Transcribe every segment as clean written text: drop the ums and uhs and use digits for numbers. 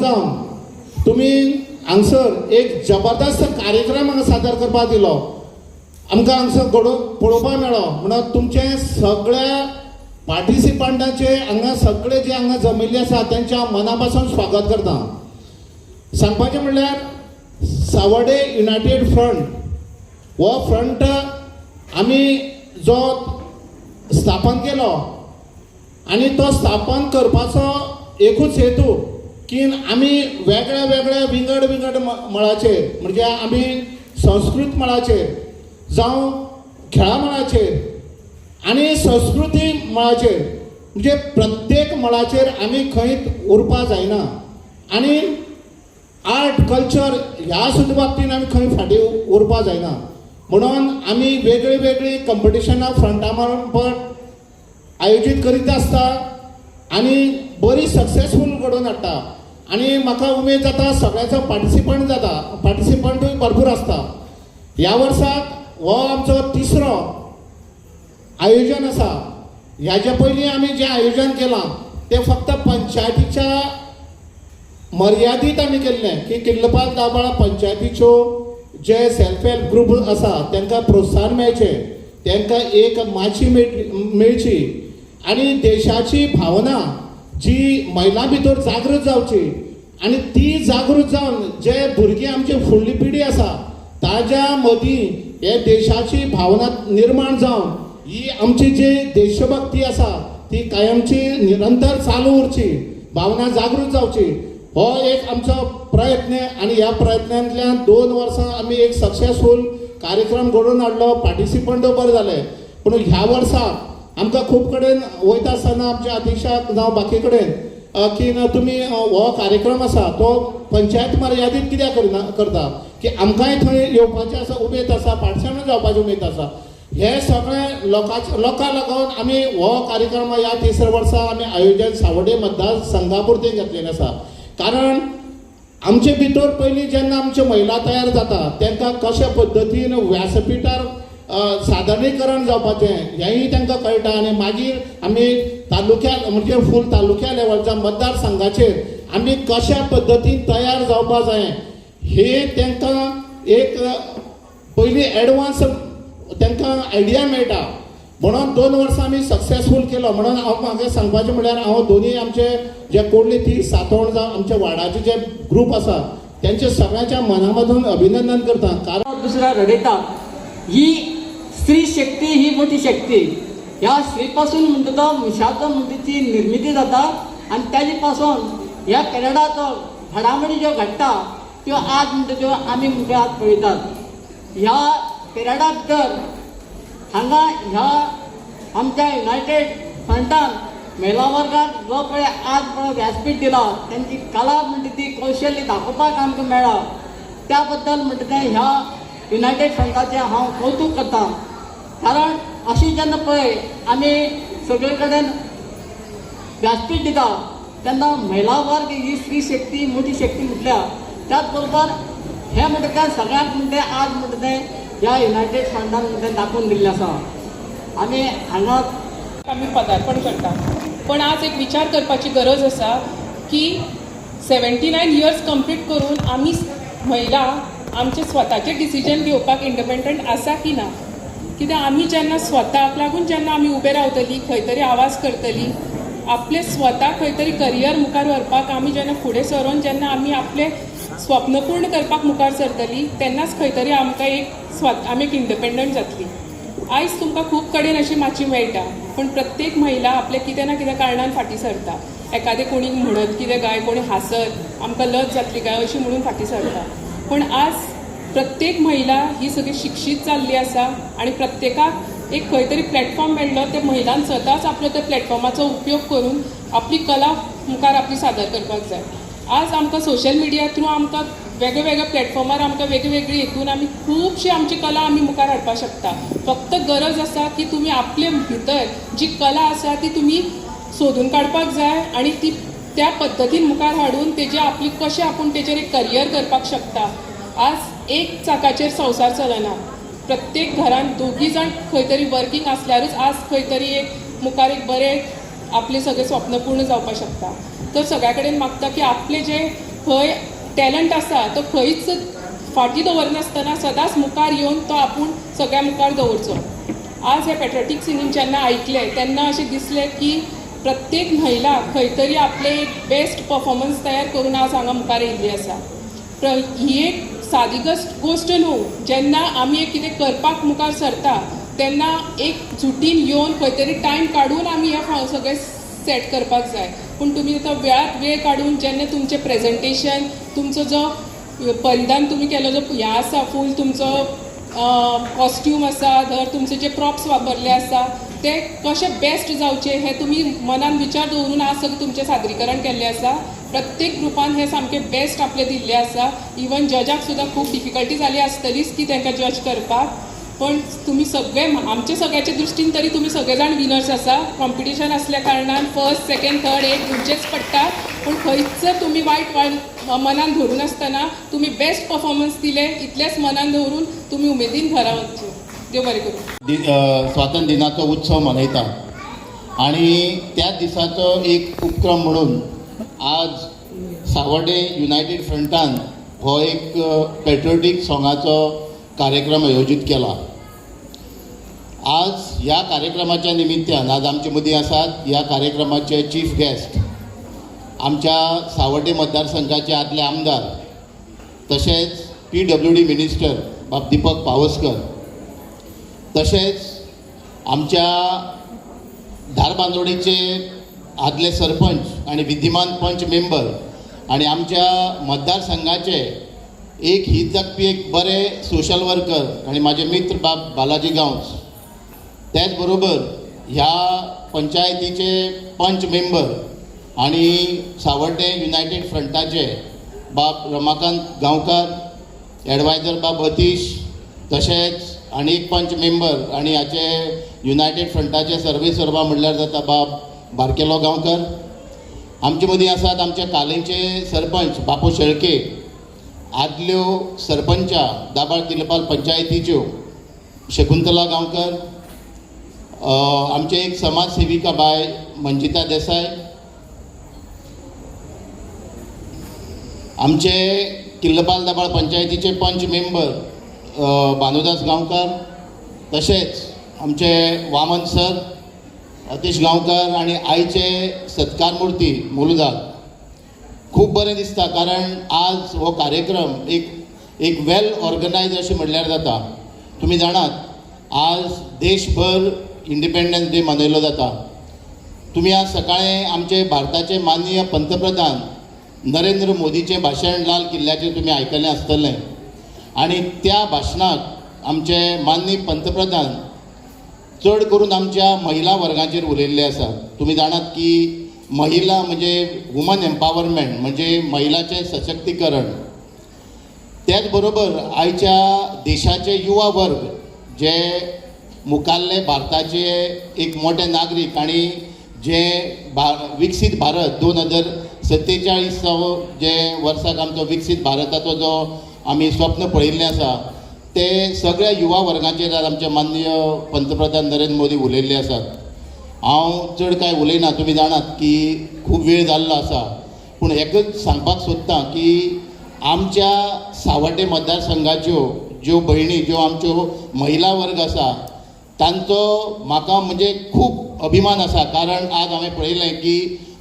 जावन तुमी हांगसर एक जबरदस्त कार्यक्रम हांगा सादर करपाक दिलो. आमकां हांगसर पळोवपाक मेळ्ळो म्हणून तुमचे सगळ्या पार्टिसिपंटांचे हांगा सगळे जे हांगा जमिल्ले आसा त्यांच्या मना पासून स्वागत करता. सांगपाचें म्हणल्यार सावड्डे युनायटेड फ्रंट हो फ्रंट आमी जो स्थापन केलो आनी तो स्थापन करपाचो एकूच हेतू की आमी वेगळ्या वेगळ्या विंगड मळाचेर म्हणजे आमी संस्कृत मळाचेर जावं खेळा मळाचेर आनी संस्कृती मळाचेर म्हणजे प्रत्येक मळाचेर आमी खंय उरपा जायना आनी आर्ट कल्चर ह्या सुद्दां बाबतीन आमी खंय फाटीं उरपा जायना. म्हणून आमी वेगळी वेगळी कंपिटिशनां फ्रंटा मार्फत आयोजीत करीत आसता आनी बरी सक्सेसफूल घडोवन हाडटा. आनी म्हाका उमेद जाता सगळ्यांचो पार्टिसिपंटूय भरपूर आसता. ह्या वर्साक हो आमचो तिसरो आयोजन आसा. ह्याच्या पयलीं आमी जें आयोजन केलां तें फक्त पंचायतीच्या मर्यादीत आमी केल्लें की किल्लपाल दाबाळ पंचायतीच्यो जे सेल्फ हेल्प ग्रूप आसा तांकां प्रोत्साहन मेळचें, तांकां एक माची मेळची आनी देशाची भावना जी महिलां भितर जागृत जावची आनी ती जागृत जावन जे भुरगीं आमची फुडली पिढी आसा ताज्या मदीं हे देशाची भावना निर्माण जावन ही आमची जी देशभक्ती आसा ती कायमची निरंतर चालू उरची, भावना जागृत जावची हो एक आमचो प्रयत्न. आनी ह्या प्रयत्नांतल्यान 2 वर्सां आमी एक सक्सेसफूल कार्यक्रम घडोवन हाडलो. पार्टिसिपंट बरें जाले. पूण ह्या वर्सा आमकां खूब कडेन वयता आसतना आमच्या अध्यक्षाक जावं बाकी कडेन की तुमी हो कार्यक्रम आसा तो पंचायत मर्यादीत कित्याक करता की आमकांय थंय येवपाचें आसा, उमेद आसा, पार्टिसिपंट जावपाची उमेद आसा. हे सगळे लोकांक लागून आमी हो कार्यक्रम ह्या 3ऱ्या वर्सा आमी आयोजन सावड्डे मतदार संघा पुरतें घेतलेलें आसा. कारण आमचे भितर पयलीं जेन्ना आमच्यो महिला तयार जाता तांकां कशा पद्दतीन व्यासपीठार सादरीकरण जावपाचें हेंय तांकां कळटा आनी मागीर आमी तालुक्या म्हणजे फूल तालुक्या लेवलच्या मतदारसंघाचेर आमी कशा पद्दतीन तयार जावपा जाय हे तांकां एक पयलीं एडवान्स तांकां आयडिया मेळटा. म्हणून 2 वर्सां आमी सक्सेसफूल केलो. म्हणून हांव म्हाका सांगपाचें म्हणल्यार हांव दोनी आमचे जे कोडली ती सातोण जावं आमच्या वार्डाचे जे ग्रूप आसा त्यांचे सगळ्यांच्या मना मधून अभिनंदन करता. कारण दुसरा रडयता ही स्त्री शक्ती ही मोठी शक्ती. ह्या स्त्रीपासून म्हणटा तो मुशाचो म्हणटा ती निर्मिती जाता आनी ताजे पासून ह्या कॅनडाचो घडामोडी ज्यो घडटा त्यो आज म्हणटा त्यो आमी म्हणटा आज पळयतात. ह्या कॅनडा भितर हांगा ह्या आमच्या युनायटेड फ्रंटान महिला वर्गाक जो पळय आज पळय व्यासपीठ दिला त्यांची कला म्हणटा ती कौशल्य दाखोवपाक आमकां मेळ्ळा त्या बद्दल म्हणटा तें ह्या युनायटेड फ्रंटाचें हांव कौतुक करता. कारण अशी जेन्ना पळय आमी सगळे कडेन व्यासपीठ दिता तेन्ना महिला वर्ग ही स्त्री शक्ती मोठी शक्ती म्हटल्या त्याच बरोबर हे म्हणटा तें सगळ्यांक म्हणटा आज म्हणटा तें ह्या युनायटेड फ्रंटान म्हणटा दाखोवन दिल्लें आसा. आमी हांगा आमी पदार्पण करता. पण आज एक विचार करपाची गरज आसा की 79 इयर्स कंप्लीट करून आमी महिला आमचे स्वताचे डिसिजन घेवपाक इंडिपेंडंट आसा की ना. कित्याक आमी जेन्ना स्वताक लागून जेन्ना आमी उबे रावतली खंय तरी आवाज करतली आपले स्वता खंय तरी करियर मुखार व्हरपाक आमी जेन्ना फुडें सरून जेन्ना आमी आपले स्वप्न पूर्ण करपाक मुखार सरतली तेन्नाच खंय तरी आमकां आमी एक इंडिपेंडंट जातली. आयज तुमकां खूब कडेन अशी माची मेळटा पूण प्रत्येक महिला आपले कितें ना कितें कारणान फाटीं सरता. एखादें कोणी म्हणत कितें काय कोणी हासत आमकां लज जातली काय अशी म्हणून फाटीं सरता. पूण आज प्रत्येक महिला ही सगळी शिक्षीत जाल्ली आसा आनी प्रत्येकाक एक खंय तरी प्लॅटफॉर्म मेळ्ळो ते महिलान स्वताच आपलो त्या प्लॅटफॉर्माचो उपयोग करून आपली कला मुखार आपली सादर करपाक जाय. आज आमकां सोशल मिडिया थ्रू आमकां वेगळे वेगळे प्लॅटफॉर्मार आमकां वेगळी हितून आमी खुबशी आमची कला आमी मुखार हाडपाक शकता. फक्त गरज आसा की तुमी आपले भितर जी कला आसा ती तुमी सोदून काडपाक जाय आनी ती त्या पद्दतीन मुखार हाडून तेजे आपली कशें आपूण तेजेर एक करियर करपाक शकता. आज एक चाकाचेर संवसार चलना. प्रत्येक घरान दोगी जाण खंय तरी वर्किंग आसल्यारूच आज खंय तरी एक मुखार एक बरें आपले सगळे स्वप्न पूर्ण जावपाक शकता. तर सगळ्या कडेन मागता की आपले जे खंय टॅलंट आसा तो खंयच फाटीं दवरनासतना सदांच मुखार येवन तो आपूण सगळ्या मुखार दवरचो. आज हे पेट्रियोटीक सिंगींग जेन्ना आयकलें तेन्ना अशें दिसलें की प्रत्येक महिला खंय तरी आपले एक बेस्ट परफॉर्मन्स तयार करून आज हांगा मुखार येयल्ली आसा. ही एक सादी गोश्ट न्हू. जेन्ना आमी एक कितें करपाक मुखार सरता तेन्ना एक जुटीन येवन खंय तरी टायम काडून आमी हें सगळें सेट करपाक जाय. पूण तुमी तो वेळात वेळ काडून जेन्ना तुमचें प्रेजेंटेशन, तुमचो जो परिधान तुमी केलो जो हें आसा, फूल तुमचो कॉस्ट्यूम आसा, धर तुमचे जे प्रॉप्स वापरले आसा ते कशें बेस्ट जावचे हे तुमी मनान विचार दवरून आज सगळें तुमचें सादरीकरण केल्लें आसा. प्रत्येक ग्रुपान हे सामकें बेस्ट आपले दिल्ले आसा. इवन जजाक सुद्दां खूब डिफिकल्टी जाली आसतलीच की तांकां जज करपाक, पण तुमी सगळे आमचे सगळ्याचे दृश्टीन तरी तुमी सगळे जाण विनर्स आसा. कॉम्पिटिशन असल्या कारणान फर्स्ट, सेकंड, थर्ड एक उंचेच पडटा, पूण खंयच तुमी वायट मनान धरून आसतना तुमी बेस्ट परफॉर्मन्स दिले इतलेच मनान दवरून तुमी उमेदीन घरा वचचो. देव बरें करूं. स्वातंत्र्य दिनाचो उत्सव मनयता आणि त्याच दिसाचो एक उपक्रम म्हणून आज सावर्डे युनायटेड फ्रंटान हो एक पेट्रियोटीक सॉंगाचो कार्यक्रम आयोजीत केला. आज ह्या कार्यक्रमाच्या निमित्तान आज आमचे मदीं आसात ह्या कार्यक्रमाचे चीफ गेस्ट आमच्या सावर्डे मतदारसंघाचे आदले आमदार तशेंच PWD मिनिस्टर बाब दीपक पावसकर, तशेंच आमच्या धारबांदोडेचे आदले सरपंच आणि विद्यमान पंच मेंबर आणि आमच्या मतदारसंघाचे एक हित जगपी एक बरे सोशल वर्कर आणि माझे मित्र बाब बालाजी गांवस, त्याच बरोबर ह्या पंचायतीचे पंच मेंबर आणि सावर्डे युनायटेड फ्रंटाचे बाब रमाकांत गांवकार, एडवायझर बाब अतीश, तशेंच आनी एक पंच मेंबर आणि हाचे युनायटेड फ्रंटाचे सर्वेसर्वा म्हणल्यार जाता बाब बारकेलो गांवकर. आमचे मदीं आसात आमच्या कालेंचे सरपंच बापू शेळके, आदल्यो सरपंचा दाबाळ तिलपाल पंचायतीच्यो शकुंतला गांवकर, आमचे एक समाज सेविका बाय मंजिता देसाय, आमचे किल्लपाल दाबाळ पंचायतीचे पंच मेंबर भानुदास गांवकार, तशेंच आमचे वामन सर अतीश गांवकार आणि आयचे सत्कार मूर्ती मोलुदार. खूब बरें दिसता कारण आज हो कार्यक्रम एक वेल ऑर्गनायज अशें म्हणल्यार जाता. तुमी जाणात आज देशभर इंडिपेंडन्स डे मनयलो जाता. तुमी आज सकाळीं आमचे भारताचे माननीय पंतप्रधान नरेंद्र मोदीचें भाशण लाल किल्ल्याचेर तुमी आयकलें आसतलें आणि त्या भाशणाक आमचे माननीय पंतप्रधान चड करून आमच्या महिला वर्गाचेर उलयल्ले आसा. तुमी जाणात की महिला म्हणजे वुमन एम्पावरमेंट म्हणजे महिलाचें सशक्तीकरण. त्याच बरोबर आयच्या देशाचे युवा वर्ग जे मुखाल्ले भारताचे एक मोठे नागरीक आणि जे विकसीत भारत 2047 जे वर्साक आमचो विकसीत भारताचो जो आमी स्वप्न पळयिल्लें आसा ते सगळ्या युवा वर्गाचेर आज आमचे माननीय पंतप्रधान नरेंद्र मोदी उलयल्ले आसात. हांव चड कांय उलयना, तुमी जाणात की खूब वेळ जाल्लो आसा, पूण एकच सांगपाक सोदतां की आमच्या सावर्डे मतदारसंघाच्यो ज्यो भयणी ज्यो आमच्यो महिला वर्ग आसा तांचो म्हाका म्हणजे खूब अभिमान आसा. कारण आज हांवें पळयलें की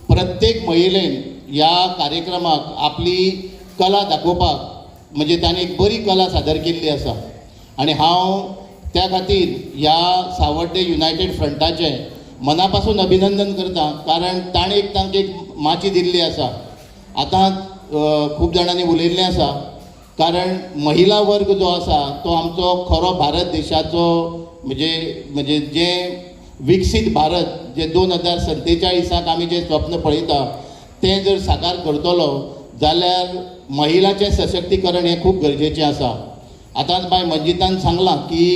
प्रत्येक महिलेन ह्या कार्यक्रमाक आपली कला दाखोवपाक म्हणजे ताणें एक बरी कला सादर केल्ली आसा आणि हांव त्या खातीर ह्या सावर्डे युनायटेड फ्रंटाचें मना पासून अभिनंदन करता. कारण ताणें एक तांकां एक माची दिल्ली आसा. आतां खूब जाणांनी उलयल्लें आसा कारण महिला वर्ग जो आसा तो आमचो खरो भारत देशाचो म्हणजे जे विकसीत भारत जे 2047 आमी जें स्वप्न पळयता तें जर साकार करतलो जाल्यार महिलाचें सशक्तीकरण हें खूब गरजेचें आसा. आतांच बाय मंजितान सांगलां की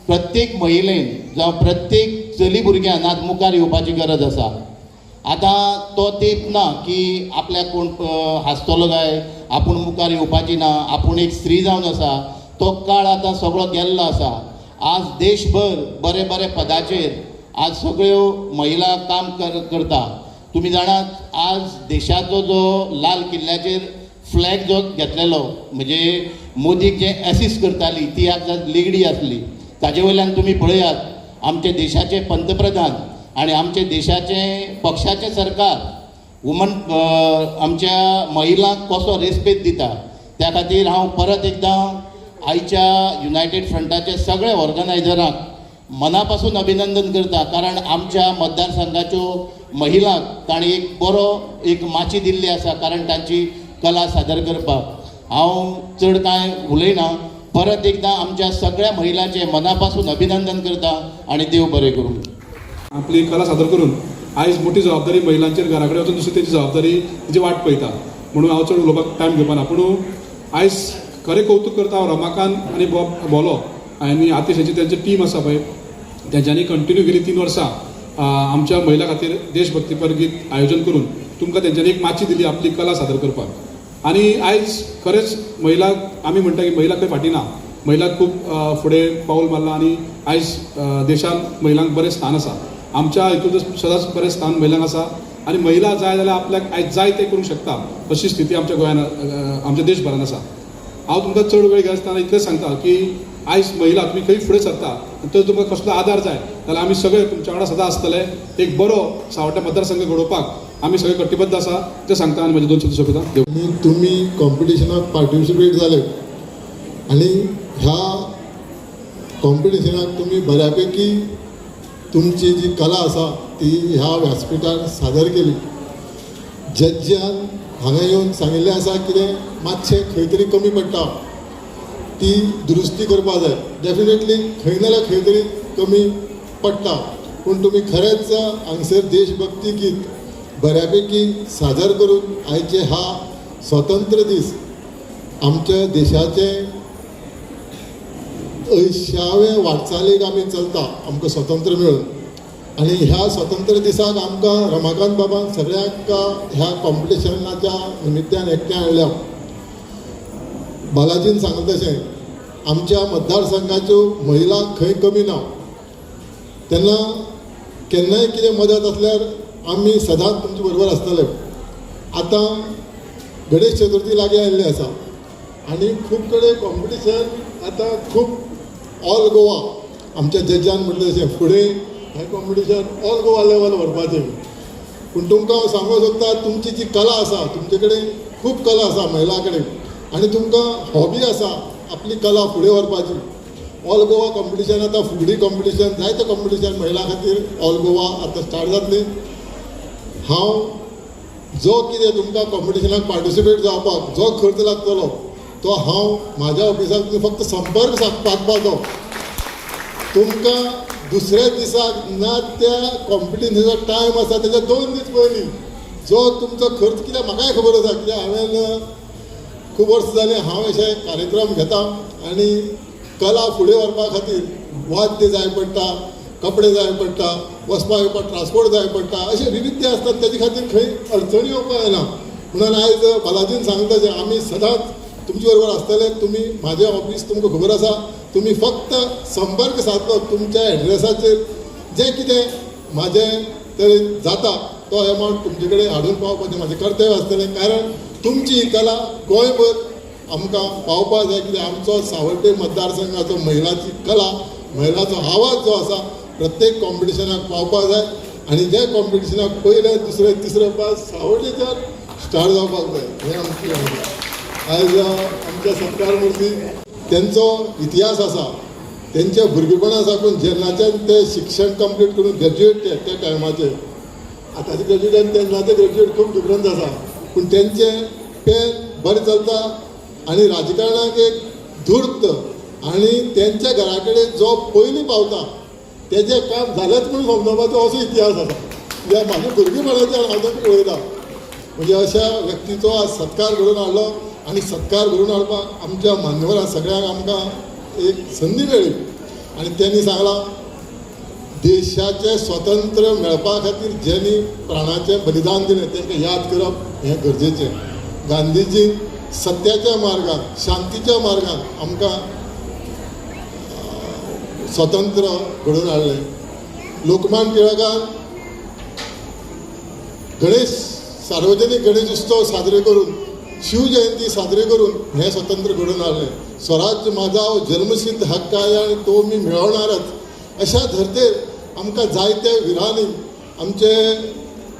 प्रत्येक महिलेन जावं प्रत्येक चली भुरग्यान आज मुखार येवपाची गरज आसा. आतां तो तेंप ना की आपल्याक कोण हांसतलो काय, आपूण मुखार येवपाची ना, आपूण एक स्त्री जावन आसा. तो काळ आतां सगळो गेल्लो आसा. आज देशभर बरे बरे पदाचेर आज सगळ्यो महिला काम करता. तुमी जाणात आज देशाचो जो लाल किल्ल्याचेर फ्लॅग जो घेतलेलो म्हणजे मोदीक जे एसिस्ट करताली ती लेगडी आसली ताजे वयल्यान तुमी पळयात आमचे देशाचे पंतप्रधान आणि आमचे देशाचे पक्षाचे सरकार वुमन आमच्या महिलांक कसो रेस्पेद दिता त्या खातीर हांव परत एकदां आयच्या युनायटेड फ्रंटाचे सगळे ऑर्गनायझरांक मनापासून अभिनंदन करता कारण आमच्या मतदारसंघाच्यो महिलांक ताणी एक बरो एक माची दिल्ली आसा कारण तांची कला सादर करपाक हांव चड कांय उलयना परत एकदां आमच्या सगळ्या महिलांचे मनापासून अभिनंदन करता आणि देव बरें करूं. आपली कला सादर करून आयज मोठी जबाबदारी महिलांचेर घरा कडेन वचून दुसरी तेची जबाबदारी तिची वाट पळयता म्हणून हांव चड उलोवपाक टायम घेवपाना पूण आयज खरें कौतुक करता हांव रमाकांत आनी बोलो आनी आतिश हेची तेंची टीम आसा पळय तेंच्यांनी कंटिन्यू गेली 3 वर्सां आमच्या महिला खातीर देशभक्तीपर गीत आयोजन करून तुमकां तेंच्यांनी एक माची दिली आपली कला सादर करपाक आनी आयज खरेंच महिलाक आमी म्हणटा की महिला खंय फाटी ना महिलाक खूब फुडें पावल मारला आनी आयज देशांत महिलांक बरें स्थान आसा आमच्या हितून सदांच बरें स्थान महिलांक आसा आनी महिला जाय जाल्यार आपल्याक आयज जाय तें करूंक शकता अशी स्थिती आमच्या गोंयांत आमच्या देशभरान आसा. हांव तुमकां चड वेळ घेनासतना इतलें सांगता की आयज महिला तुमी खंय फुडें सरता तर तुमकां कसलो आदार जाय जाल्यार आमी सगळे तुमच्या वांगडा सदां आसतले एक बरो सावड्ड्या मतदारसंघ घडोवपाक आमी सगळे कटिबद्ध आसा तें सांगता आनी म्हजे 2 शब्द सोंपयता. तुम्ही कॉम्पिटिशनाक पार्टिसिपेट जाले आनी ह्या कॉम्पिटिशनाक तुमी बऱ्यापैकी तुमची जी कला आसा ती ह्या व्यासपीठार सादर केली. जज्जान हांगा येवन सांगिल्लें आसा कितें मातशें खंय तरी कमी पडटा ती दुरुस्ती करपा जाय डेफिनेटली खंय नाल्यार खंय तरी कमी पडटा पूण तुमी खरेंच हांगसर देशभक्ती गीत बऱ्यापैकी सादर करून आयचे हा स्वतंत्र दीस आमच्या देशाचे 80व्या वाटचालीक आमी चलता आमकां स्वतंत्र मेळून आनी ह्या स्वतंत्र दिसाक आमकां रमाकांत बाबान सगळ्यांक ह्या कॉम्पिटिशनाच्या निमित्यान एकठांय हाडल्या. बालाजीन सांगलें तशें आमच्या मतदारसंघाच्यो महिला खंय कमी ना तेन्ना केन्नाय कितें मदत आसल्यार आमी सदांच तुमचे बरोबर आसतले. आतां गणेश चतुर्थी लागीं आयिल्ली आसा आनी खूब कडेन कॉम्पिटिशन आतां खूब ऑल गोवा आमच्या जज्जान म्हटलें तशें फुडें हें कॉम्पिटिशन ऑल गोवा लेवल व्हरपाचें पूण तुमकां हांव सांगूंक सोदता तुमची जी कला आसा तुमचे कडेन खूब कला आसा महिला कडेन आनी तुमकां हॉबी आसा आपली कला फुडें व्हरपाची. ऑल गोवा कॉम्पिटिशन आतां फुगडी कॉम्पिटिशन जायते कॉम्पिटिशन महिला खातीर ऑल गोवा आतां स्टार्ट जातली. हांव जो कितें तुमकां कॉम्पिटिशनाक पार्टिसिपेट जावपाक जो खर्च लागतलो तो हांव म्हाज्या ऑफिसाक तुमी फक्त संपर्क सादपाचो. तुमकां दुसऱ्या दिसाक ना त्या कॉम्पिटिशनाचो टायम आसा तेच्या 2 दीस पयलीं जो तुमचो खर्च कित्याक म्हाकाय खबर आसा कित्याक हांवें खूब वर्सां जालीं हांव अशे कार्यक्रम घेता आनी कला फुडें व्हरपा खातीर वाद्य जाय पडटा कपडे जाय पडटा वचपाक येवपाक ट्रान्सपोर्ट जाय पडटा अशे विविध आसतात तेजे खातीर खंय अडचणी येवपाक येना म्हणून आयज बालाजीन सांगता जे आमी सदांच तुमचे बरोबर आसतले. तुमी म्हाजें ऑफिस तुमकां खबर आसा तुमी फक्त संपर्क सादलो तुमच्या एड्रेसाचेर जें कितें म्हाजें तरी जाता तो एमावंट तुमचे कडेन हाडून पावपाचें म्हाजें कर्तव्य आसतलें कारण तुमची ही कला गोंयभर आमकां पावपाक जाय कित्याक आमचो सावड्डे मतदारसंघाचो महिलाची कला महिलाचो आवाज जो आसा प्रत्येक कॉम्पिटिशनाक पावपाक जाय आनी जे कॉम्पिटिशनाक पयलें दुसरें तिसरें पास सावड्डेच्यान स्टार्ट जावपाक जाय हें आमचें. आयज आमच्या सत्कार मूर्ती तेंचो इतिहास आसा तेंच्या भुरगेपणा साकून जेन्नाच्यान ते शिक्षण कंप्लीट करून ग्रॅज्युएट त्या टायमाचे आतांचे ग्रॅज्युएट आनी तेन्नाचे ग्रॅज्युएट खूब डिफरन्स आसा पूण तेंचें पेन बरें चलता आनी राजकारणाक एक धूर्त आनी तेंच्या घरा कडेन जो पयलीं पावता तेजें काम जालेंच म्हणून समजपाचो असो इतिहास आसा कित्याक म्हाज्या भुरगेपणाच्यान हांव ताका पळयता म्हणजे अशा व्यक्तीचो आज सत्कार घडोवन हाडलो आनी सत्कार घडोवन हाडपाक आमच्या मान्यवरां सगळ्यांक आमकां एक संदी मेळ्ळी आनी तेणी सांगलां देशाचें स्वतंत्र मेळपा खातीर जेणी प्राणाचें बलिदान दिलें तांकां याद करप हें गरजेचें. गांधीजीन सत्याच्या मार्गान शांतीच्या मार्गान आमकां स्वतंत्र घडोवन हाडलें. लोकमान्य टिळकान गणेश सार्वजनीक गणेश उत्सव साजरे करून शिवजयंती साजरी करून हे स्वतंत्र घडून हाडलें. स्वराज्य माझा हो जन्मसिद्ध हक्क आहे आणि तो मी मिळवणारच. अशा धर्तेर आमकां जायत्या विरांनी आमचे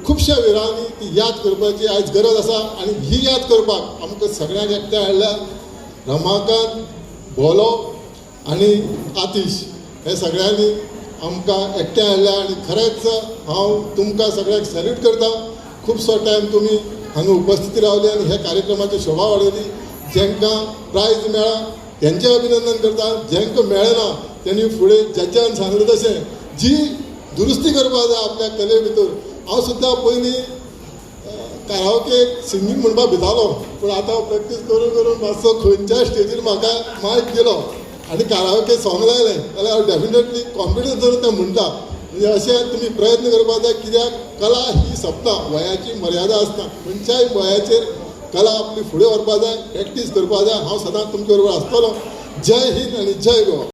खुबश्या विरांनी ती याद करपाची आयज गरज आसा आनी ही याद करपाक आमकां सगळ्यांक एकठांय हाडल्या. रमाकांत, भोलो आनी आतिश हे सगळ्यांनी आमकां एकठांय हाडल्या आनी खरेंच हांव तुमकां सगळ्यांक सॅल्यूट करता. खुबसो टायम तुमी हांगा उपस्थिती रावली आनी ह्या कार्यक्रमाची शोभा वाडयली. जेंकां प्रायज मेळ्ळा तेंचें अभिनंदन करता. जेंकां मेळना त्यांनी फुडें जजान सांगलें तशें जी दुरुस्ती करपाक जाय आपल्या कले भितर. हांव सुद्दां पयलीं काराओके सिंगींग म्हणपाक भितालो, पूण आतां प्रॅक्टीस करून करून मातसो खंयच्याय स्टेजीर म्हाका मायक दिलो आनी काराओके सॉंग लायलें जाल्यार हांव डेफिनेटली कॉन्फिडन्स धरून तें म्हणटा. म्हणजे अशें तुमी प्रयत्न करपाक जाय. कित्याक कला ही सोंपता, वयाची मर्यादा आसता. खंयच्याय वयाचेर कला आपली फुडें व्हरपाक जाय, प्रॅक्टीस करपाक जाय. हांव सदांच तुमचे बरोबर आसतलों. जय हिंद आनी जय गोवा.